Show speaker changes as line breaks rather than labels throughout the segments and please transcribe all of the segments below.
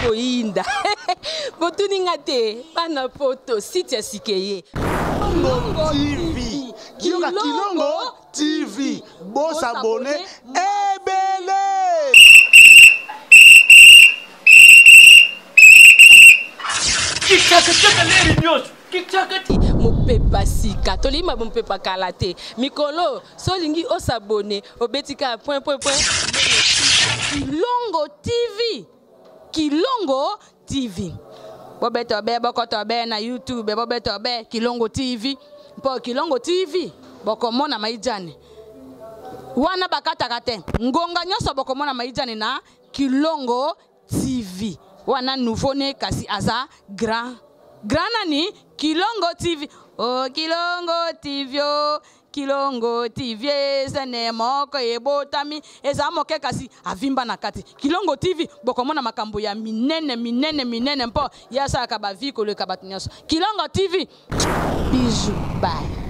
koinda. Botuninga te, pana poto, site sikeye.
Kilongo TV. Kilongo TV. Bon s'abonner. Ebele.
Mopepa sika tolima mopepa kalate mikolo solingi osabone obetika point Kilongo TV bobeto be bokoto be na YouTube bobeto be Kilongo TV mpo Kilongo TV bokomona maijane wana bakataka te ngonga nyoso bokomona maijane na Kilongo TV wana nouveau ne kasi aza grand nani Kilongo TV. Oh Kilongo TV, oh Kilongo TV, sene moko ebotami eza moke kasi avimba na kati. Kilongo TV bokomona makambo ya minene mpo yasa ka ba vie ko le kabatinyaso. Kilongo TV. Bisous, bye.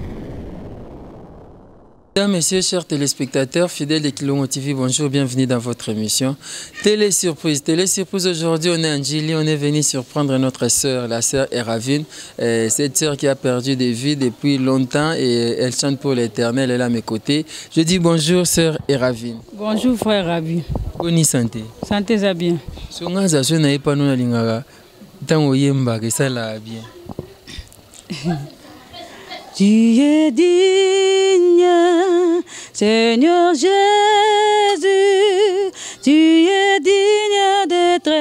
Mesdames, Messieurs, chers téléspectateurs, fidèles de Kilongo TV, bonjour, bienvenue dans votre émission Télé Surprise. Télé Surprise, aujourd'hui, on est en Djili, on est venu surprendre notre sœur, la sœur Eravine. Cette sœur qui a perdu des vies depuis longtemps et elle chante pour l'éternel, elle est à mes côtés. Je dis bonjour, sœur Eravine.
Bonjour, frère Rabi.
Bonne santé.
Santé, ça bien.
Si on a ça, n'a pas nous lingara, tant on yemba que ça l'a bien.
Tu es digne, Seigneur Jésus, tu es digne d'être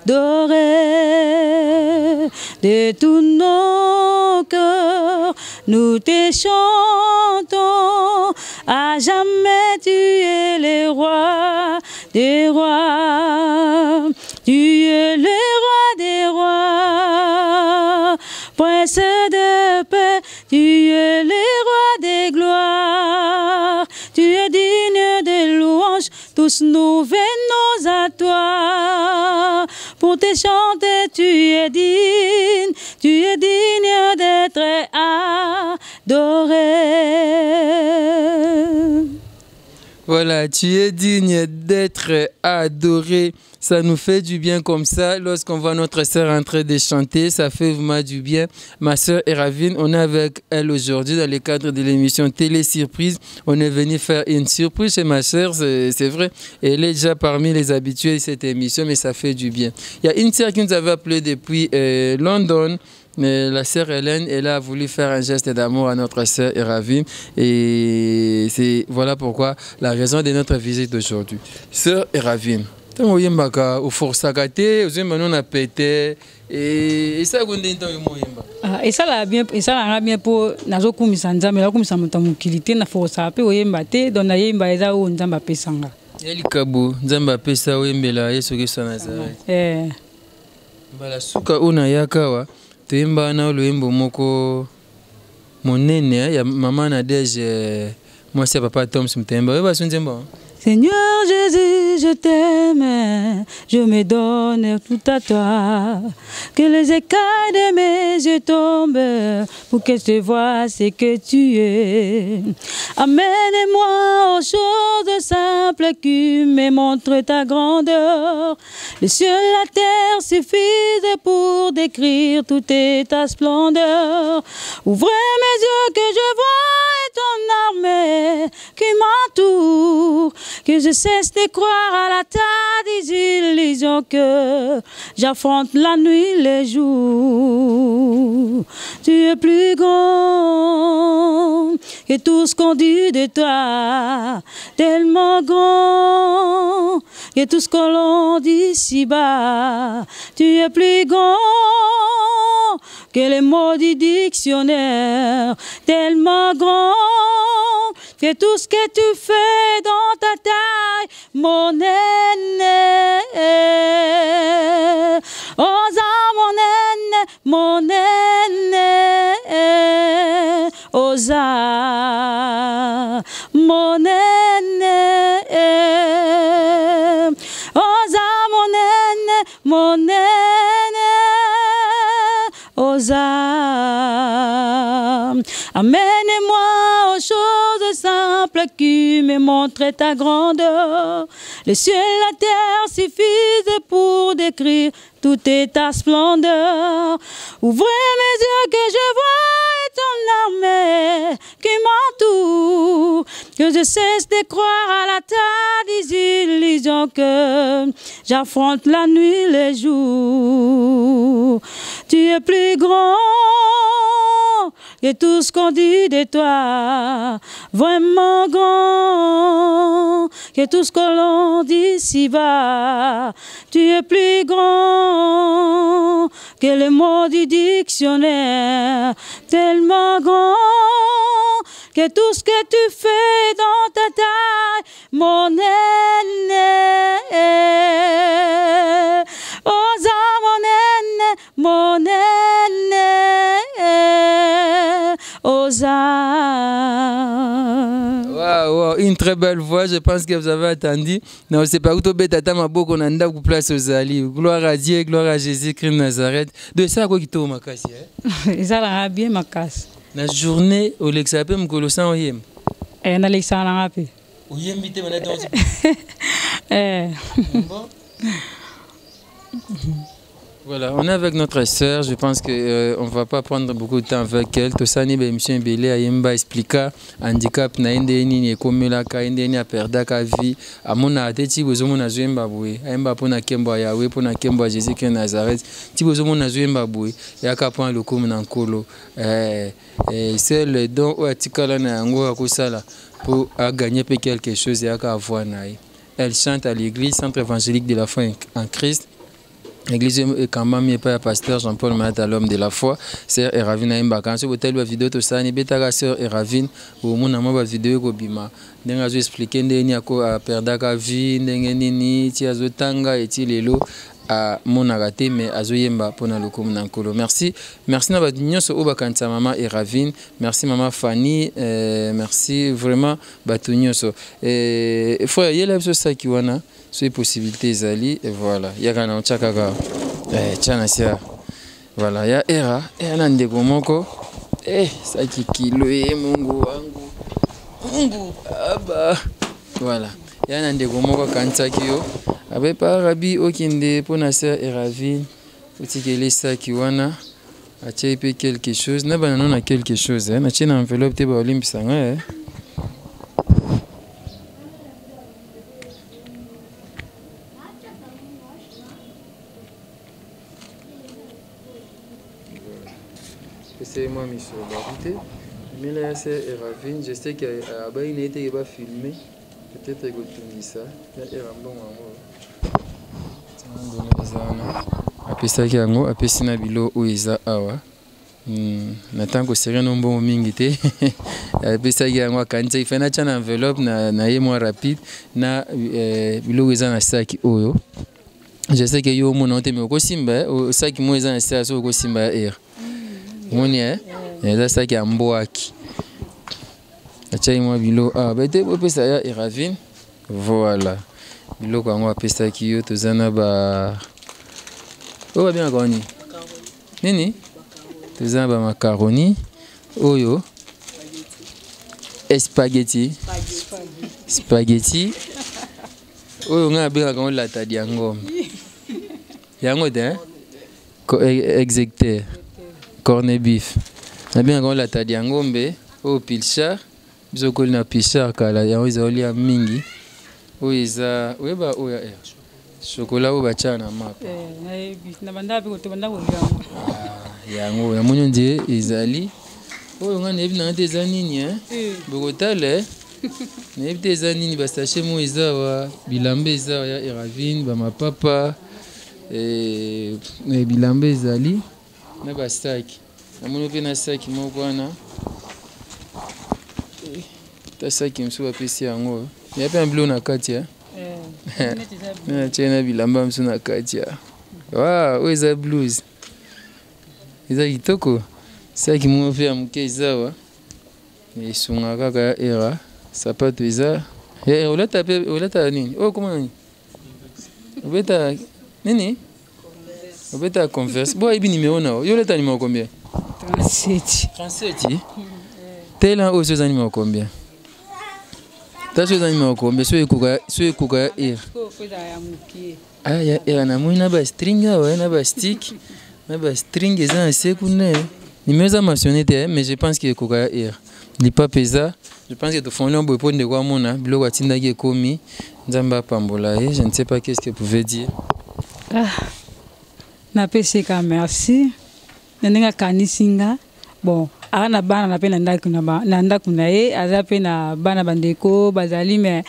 adoré. De tous nos cœurs, nous te chantons, à jamais tu es le roi des rois, tu es le roi des rois. Prince de paix, tu es le roi des gloires, tu es digne de louanges, tous nous venons à toi. Pour te chanter, tu es digne d'être adoré.
Voilà, tu es digne d'être adoré. Ça nous fait du bien comme ça. Lorsqu'on voit notre sœur en train de chanter, ça fait vraiment du bien. Ma sœur Eravine, on est avec elle aujourd'hui dans le cadre de l'émission Télé Surprise. On est venu faire une surprise chez ma sœur, c'est vrai. Elle est déjà parmi les habitués de cette émission, mais ça fait du bien. Il y a une sœur qui nous avait appelé depuis London. Mais la sœur Hélène, elle a voulu faire un geste d'amour à notre sœur Eravine. Et c'est voilà pourquoi la raison de notre visite aujourd'hui. Sœur Eravine, tant que mbaka au forçagate, aux hommes on a pété et ça gonde tant
Et ça l'a bien pour nazo kumisa nzambe la kumisa mutamukilité na força pe oyemba te don na yemba eza o nzamba pesanga.
Yali kabu nzamba pesa oyembela Yesu Kristo Nazareth. Bala suka una yakawa Temba na loembo moko monene ya maman Nadège moi c'est papa Tom Mtemba ba sunzemba.
Seigneur Jésus, je t'aime, je me donne tout à toi. Que les écailles de mes yeux tombent pour que je voie ce que tu es. Amène-moi aux choses simples qui me montrent ta grandeur. Les cieux et la terre suffisent pour décrire toute ta splendeur. Ouvrez mes yeux que je vois ton armée qui m'entoure. Que je cesse de croire à la tas des illusions que j'affronte la nuit, les jours. Tu es plus grand que tout ce qu'on dit de toi, tellement grand que tout ce que l'on dit ici-bas. Tu es plus grand que les mots du dictionnaire, tellement grand que tout ce que tu fais dans ta taille, mon aîné. Osa, mon aîné. Osa, mon aîné. Osa, mon aîné. Osa. Amène-moi aux choses simples qui me montrent ta grandeur. Le ciel et la terre suffisent pour décrire toute ta splendeur. Ouvrez mes yeux que je vois ton armée qui m'entoure, que je cesse de croire à la tas des illusions, que j'affronte la nuit, les jours. Tu es plus grand que tout ce qu'on dit de toi, vraiment grand que tout ce que l'on dit ici-bas. Tu es plus grand que les mots du dictionnaire, tellement grand que tout ce que tu fais dans ta taille, mon aîné. Osa, mon aîné, Osa.
Wow, une très belle voix, je pense que vous avez attendu. Non, c'est pas où tu as ma beaucoup nanda pour place aux alliés. Gloire à Dieu, gloire à Jésus-Christ de Nazareth. De ça quoi qui t'a ma casse.
Ça l'a bien ma casse.
La journée au Lexapé me colossant au yem.
Eh na Lexan la rapé.
Au yem bité maintenant. Bon. Voilà, on est avec notre sœur, je pense qu'on ne va pas prendre beaucoup de temps avec elle. Tout ça, M. Mbele a expliqué handicap na indeni et comme la ka indeni a perdu sa vie. À mon avis, si vous avez un Zimbabwe, a pour na kembo Yahweh, pour na kembo Jésus qui est Nazareth. Si vous avez un Zimbabwe, il y a qu'à prendre le coup en colo. C'est le don ou atikala na yango akusala pour gagner quelque chose et à avoir naï. Elle chante à l'église Centre évangélique de la foi en Christ. L'église quand même pas pasteur Jean-Paul Manata, l'homme de la foi, sœur Eravine Imbakan. Si vous avez une vidéo tout ça, ni beta sœur Eravine, ou mon amour va vidéo ko bima. N'enga zo expliquer ndeni ako a perdaka vie, ndeni ni ti azo tanga eti lelo a mon araté mais azo yemba pona lokum nankolo. Merci na ba nyonso o bakanta maman Eravine, merci maman Fanny, merci vraiment ba nyonso. Frère yela so saki wana. Ces possibilités zali et voilà il y a kana chakaka chana sia voilà ya era na ndeko moko ça qui kilo mungu wangu aba voilà ya na ndeko moko kanisa kiyo abe pa rabi okinde pona sœur Eravine utikele ça ki wana ache pe quelque chose na bana na quelque chose na china enveloppe te ba olimbisanga c'est moi Michel Barité. Mais là c'est Eravine, je sais qu'il y a une été va filmer. Peut-être que tu dis ça. Il y a un bon moment. Après ça qui a ngo, après sina bilo ou isa awa. Natang ko sérieux non bon mingité. Après ça qui a ngo kanza il fait na chana enveloppe na yemo rapide na bilo isa na saki oyo. Je sais que yo mon note mais ko simba o saki mo isa na saki so ko simba er. Moni c'est ça qui a mboaki achai moi bilo bete pesa ya Eravine voilà bilo kwa ngwa pesa kiyo tozana ba o bien goni nini tozana ba macaroni oyo spaghetti oyo nga bien quand la tadi yango de exacteur cornet beef. Na bien quand la tadi ngombe au pilchar, bizokoli na pilchar kala ya oza oli mingi. Oza weba oya chocolat o bachana mapa.
Na banda bi ko to banda ko
yango ya munyo ndie ezali. Oyo nga nebi na te nini bokotale. Nebi te nini ba sachet mo ezawa bilambe ezawa ya Eravine ba mapapa bilambe ezali. Na bastaki namoni pe na saki moko wana ta saki msuba pesi yango ya pe mbilo na kati na chena bilamba msu na kati wow eza blues eza kitoko saki moko pe ya muke ezawa esunga kaka ya era sapato eza olata nini comment nini obeta nini Obeta Converse. Bon, il numéro non. Yo le numéro combien?
37.
37. T'es là aux animaux combien? T'as aux animaux combien? Soit kuka ir. Ah, ya na muna ba string ouais, na ba stick. Na ba string eza sekune. Ni meza mationnité mais je pense que kuka ir. Li pas pesa. Je pense que tu fais un bon point de quoi mon a bloc atinda qui commis nzamba pambola je ne sais pas qu'est-ce que vous pouvez dire.
Ah, na pesi ka merci. Nenga kanisinga. Bon, ana bana na pena ndaku na ye aza pe na bana bandeko bazali mais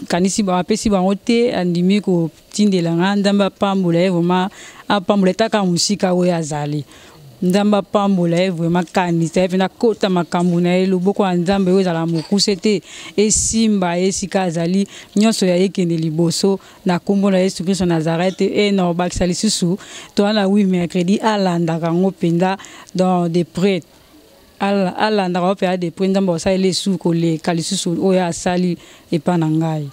kanisi ba pesi ba ote andimi ko tindela nzamba pambola ye vraiment apambola taka musika we azali. Nzamba pambola vraiment kanisa pe na kota makambo na ye loboko ya nzambe oyo ezala mokuse te esimba esika azali nyonso ya ekende liboso na kombo na Yesu Kristo Nazareth e na obakisa lisusu toana 8 mercredi alandaka ngo mpenza dans des prêtres alandaka mpenza des prêtres nzambe osaleli esu koleka lisusu oyo asali epa na ngai.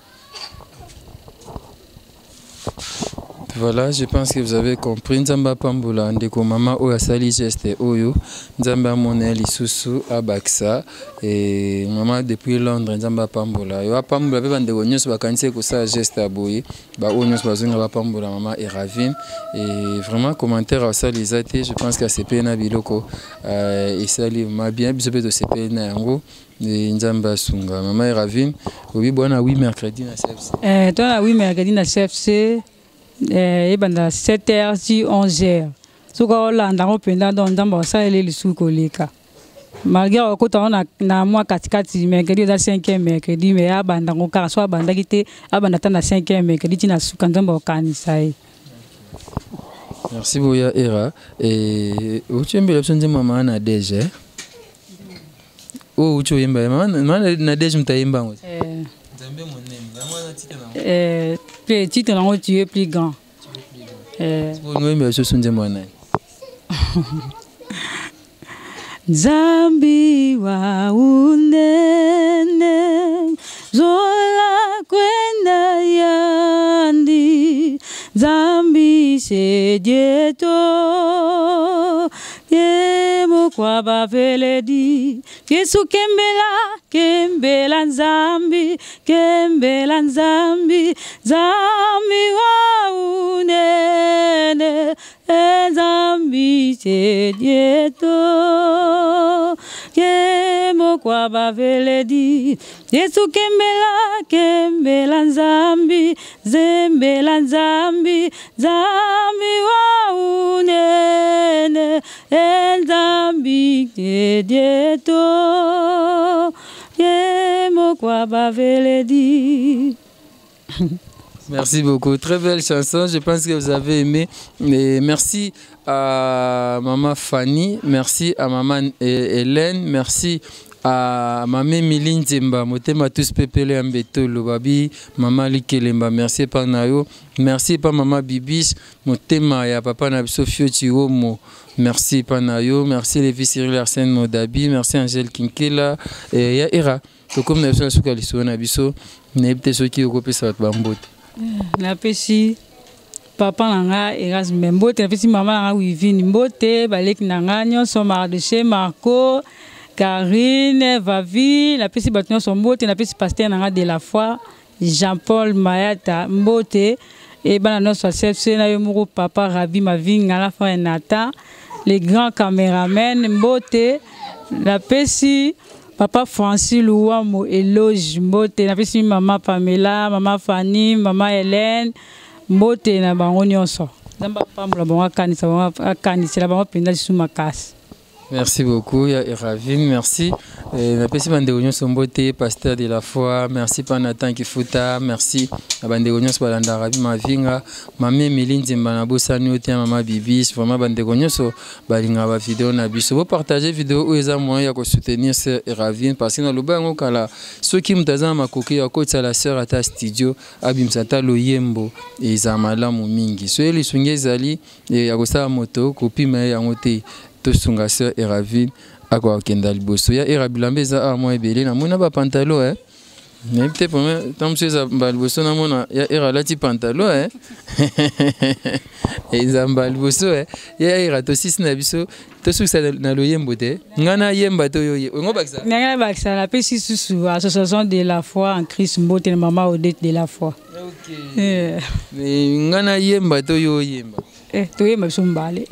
Voilà, je pense que vous avez compris. Nzamba pambola ndeko mama oyo asali geste oyo nzamba mona lisusu abaksa et maman depuis Londres nzamba pambola yo pambola pe bandeko nyonso bakanisi ko sa geste aboye ba oyo nyonso bazonga ba pambola mama et ravine et vraiment commentaire asali zate je pense que c'est pena biloko et sali ma bien biso pe to c'est pena yango et nzamba sunga mama et ravine oui bona 8 mercredi na CFC
toi 8 mercredi na CFC et banda 7h si 11h soka olanda ngo penda donc nzamba osaleli lisusu koleka malgré okota na mwa katikati mercredi eza 5e mercredi mais abanda ngo kaka so abandaki te abanda ta na 5e mercredi tina suka nzamba okanisa ye.
Merci Boya Era et uchembe l'option de maman na DG oh ucho yemba maman na DG mtayemba ngo nzambe monene maman na titre na
petit nango tu es plus grand. Zambi wa unene zola kwenda yandi Zambi se dieto yemo kwa baveledi Yesu kembela Zambi Zambi wa unene Zambi se dieto yemo kwa baveledi Yesu kembela Zambi Zambi wa unene Zambi se dieto yemo kwa baveledi.
Merci beaucoup, très belle chanson, je pense que vous avez aimé. Et merci à maman Fanny, merci à maman Hélène, merci à maman Miline Zemba, motema tous pepele ambeto lobabi, maman Likelemba, merci par Nayo, merci par maman Bibis, motema ya papa Nabiso Fiotiromo, merci par Nayo, merci les fils Cyril Arsène Modabi, merci Angèle Kinkela, et ya Era, comme Nabiso Nasuka Liso Nabiso, n'ebte soki okopesa bambote.
Na pesi papa nanga Erasme mbote na pesi mama nanga Wivine mbote baleki nanga nyonso Mardeche Marco Karine Vavi na pesi bato nyonso mbote na pesi pasteur nanga de la foi Jean-Paul Mayata mbote et bana nyonso CFC na yo moko papa Rabi Mavinga la frère Nata les grands caméramens mbote na pesi Papa Francis Louamo éloge mbote na pesi mama Pamela, mama Fanny, mama Hélène mbote na bango nyonso. Nzamba pambola bango kanisa la bango penda sous makasi.
Merci beaucoup, ya Ravine, merci. Na pesi bandeko nyonso mbote pasteur de la foi, merci pa Nathan Kifuta, merci na bandeko nyonso balanda Rabi Mavinga, mame Meline Zemba na bosani otia mama Bibis, vraiment bandeko nyonso balinga ba vidéo na biso. Vous partagez vidéo ou eza moyen ya ko soutenir sœur Ravine parce que na lobango kala soki mutaza makoki ya kotsa la sœur ata studio abimsata loyembo eza malamu mingi. So eli sunge zali ya kosala moto kopima yango te. Tosunga sœur Ravine akwa kenda liboso ya Erabilambeza a moi belé na mona ba pantalon Mais peut-être pour moi, tant que ça balboso na mona, il y a là petit pantalon hein. Et ça balboso hein. Il y a aussi snabiso, tout ce que ça na lo yembote. Ngana yemba to yo. Ngo baksa.
Ngana baksa la pesi sous association de la foi en Christ mbote maman Odette de la foi.
OK. Mais ngana yemba to yo yemba.
To yemba sumbale.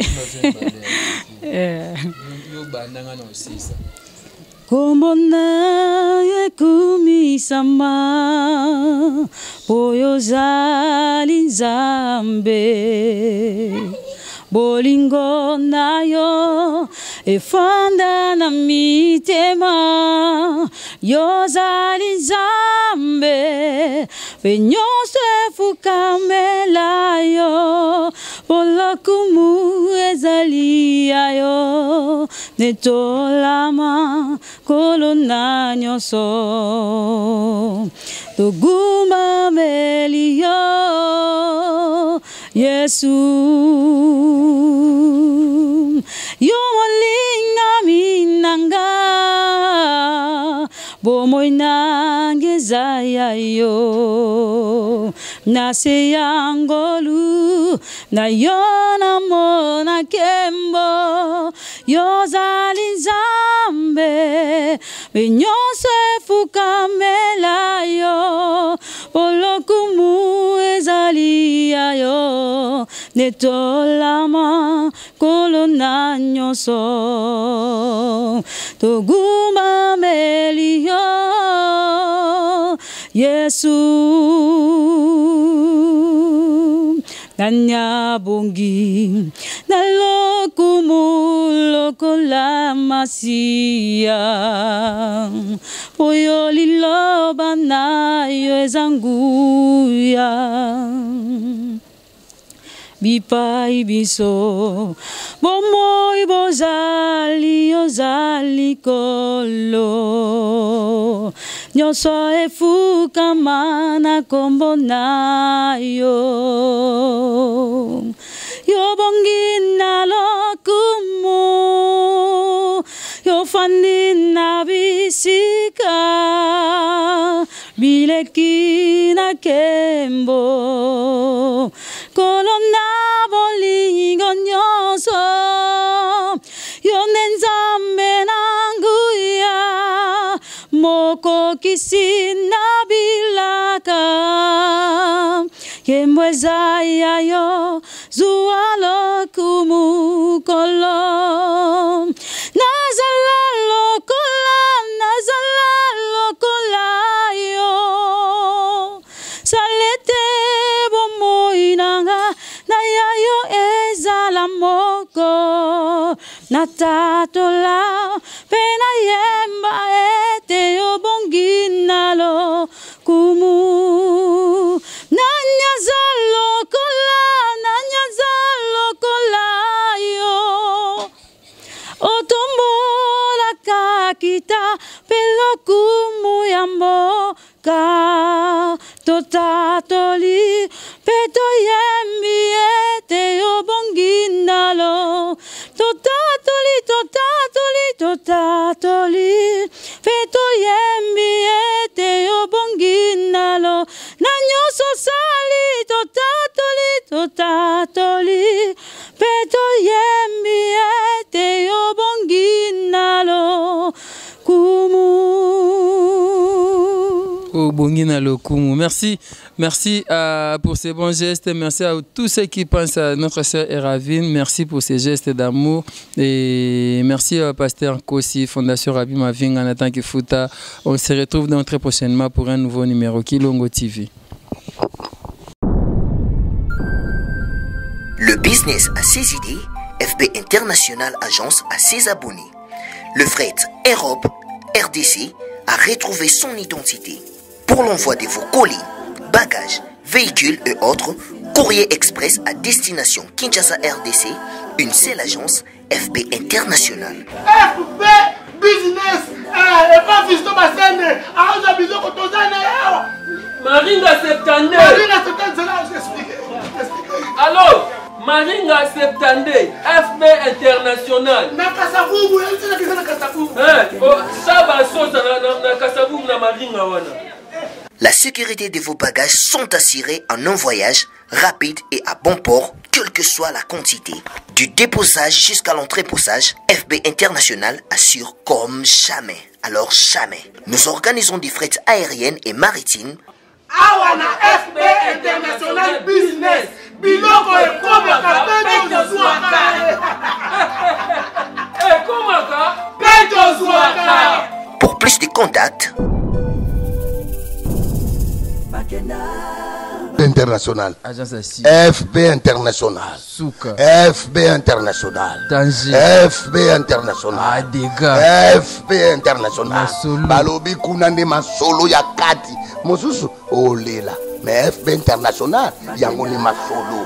Yo bandanga na aussi ça.
Kombona yekumi sama Boyo zali nzambe Bolingo nayo efanda na mitema Yo zali nzambe Penyonso efukamela yo Polokumu ezali ayo Netolama kolona nyonso Toguma melio Yesu Yo molinga minanga Bomoy nangezaya yo Nase yangolu Na yona mona kembo Yo zali nzambe Benyonso efukamela yo Polokumu ezali yo Netolama kolona nyonso Toguma melio Yesu Nanya bongi Nalokumu lokola masia Poyo liloba na yo ezanguya Bipai biso Bomoy bozali ozali kolo Nyonso efukama na kombo na yo Yo bongi na lokumu Yo fandi na bisika Bileki na kembo Kolona bolingo nyonso Yo nenzambe nanguya Moko kisina bilaka Kembwezaya yo Zualo kumu kolom Nazala lokola yo Salete bomoinanga Na yayo ezala moko Natatola Pena yemba ete yo bonginalo Kumu Nanyaza lokola yo Otombola kakita Pelo kumu yamboka Totatoli Peto yembi ete yo bonginalo Totatoli Peto yembi ete yo bonginalo Nanyoso sali totatoli Peto yembi ete yo bonginalo Kumu
Oh, Bongina Lokumu. Merci pour ces bons gestes. Merci à tous ceux qui pensent à notre sœur Eravine. Merci pour ces gestes d'amour. Et merci à Pasteur Kossi, Fondation Rabbi Maving, en attendant Kifuta. On se retrouve donc très prochainement pour un nouveau numéro Kilongo TV.
Le business a ses idées, FB International Agence a ses abonnés. Le fret Europe, RDC, a retrouvé son identité. Pour l'envoi de vos colis, bagages, véhicules et autres, courrier express à destination Kinshasa RDC, une seule agence, FB International.
FB Business, et pas Fisto Bassene, Aranja Bizoko Tozane.
Maringa Septande.
Maringa Septande, c'est là, je t'explique.
Alors, Maringa Septande, FB International.
Nakasavubu, il y a une Nakasavubu.
Ça va sauter na Kasavubu na Maringa wana.
La sécurité de vos bagages sont assurées en un voyage rapide et à bon port, quelle que soit la quantité. Du déposage jusqu'à l'entreposage, FB International assure comme jamais. Alors jamais. Nous organisons des frettes aériennes et maritimes.
Awana FB International Business. Biloko et Komaka.
Pour plus de contacts,
International.
Agence Assis.
FB International.
Souka.
FB International.
Danger.
FB International.
Adega.
FB International.
Masolo.
Balobi kunande masolo ya kati. Mosusu olela. Mais FB International yango ni masolo.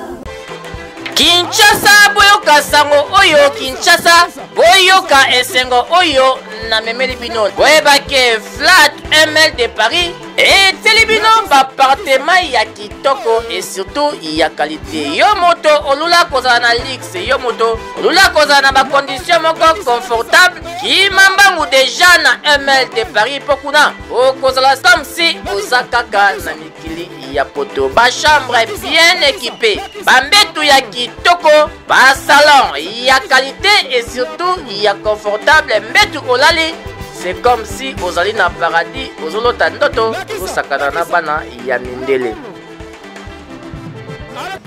Kinshasa boyoka sango oyo Kinshasa boyoka esengo oyo na memeli bino boyebake Flat ML de Paris et telebino bappartement ya kitoko et surtout ya qualité. Yo moto olula kozala na luxe, yo moto olula kozala na bacondition moko confortable ki mambangu deja na ML de Paris pokuna okozala samsi ozakaka na mikili ya poto. Ba chambre bien équipée, bambetu ya kitoko, ba salon ya qualité et surtout ya confortable. Mbetu olali c'est comme si ozali na paradis ozolota ndoto osakana na bana ya mindele.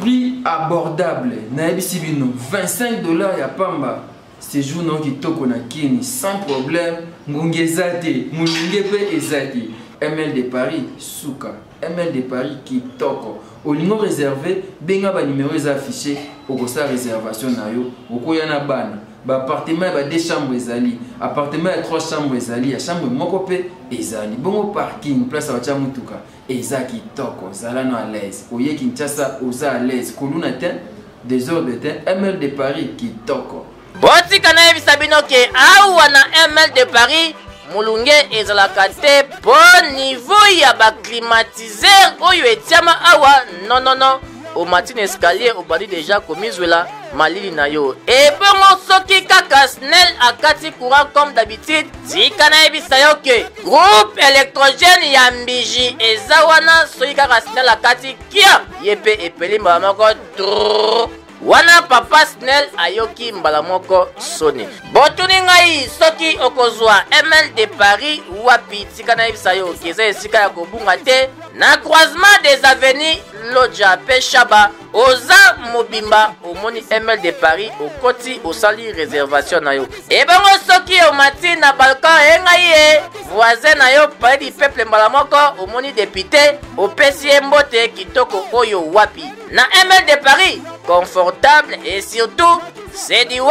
Prix abordable. Naebisi bino $25 ya pamba. Séjour non kitoko na kini sans problème. Ngongezate, mulunge pe ezate. ML de Paris, Souka. ML de Paris kitoko. Au numéro réservé, benga ba numéro affiché au sa réservation na yo. Okoya na bana. Ba appartement ba 2 chambres ezali. Appartement ya 3 chambres ezali. Ya chambre moko pe ezali. Bongo parking, place à mutuka. Eza kitoko, zala no à l'aise. Oye Kinshasa, oza à l'aise. Koluna ten, désordre ten, ML de Paris kitoko.
Boti kana yebisa bino ke awa na ML de Paris mulunge ezalaka te po niveau ya ba climatiseur oyo etiama awa non au matin escalier obadi déjà komizwela malili na yo et bongo soki kaka snel akati courant comme d'habitude tika na yebisa yo ke groupe électrogène ya mbiji eza wana soki kaka snel akati kia yepe epeli mbala moko wana papa snel ayoki mbala moko soni botuni ngai soki okozwa ML de Paris wapi tika na yebisa yo keza esika ya kobunga te na croisement des avenues Lodja Peshaba oza mobimba omoni ML de Paris okoti osali réservation na yo e bango soki omati na balcon engai ye voisin na yo palais du peuple mbala moko omoni député opesi mbote kitoko oyo wapi na ML de Paris confortable et surtout c'est du wow.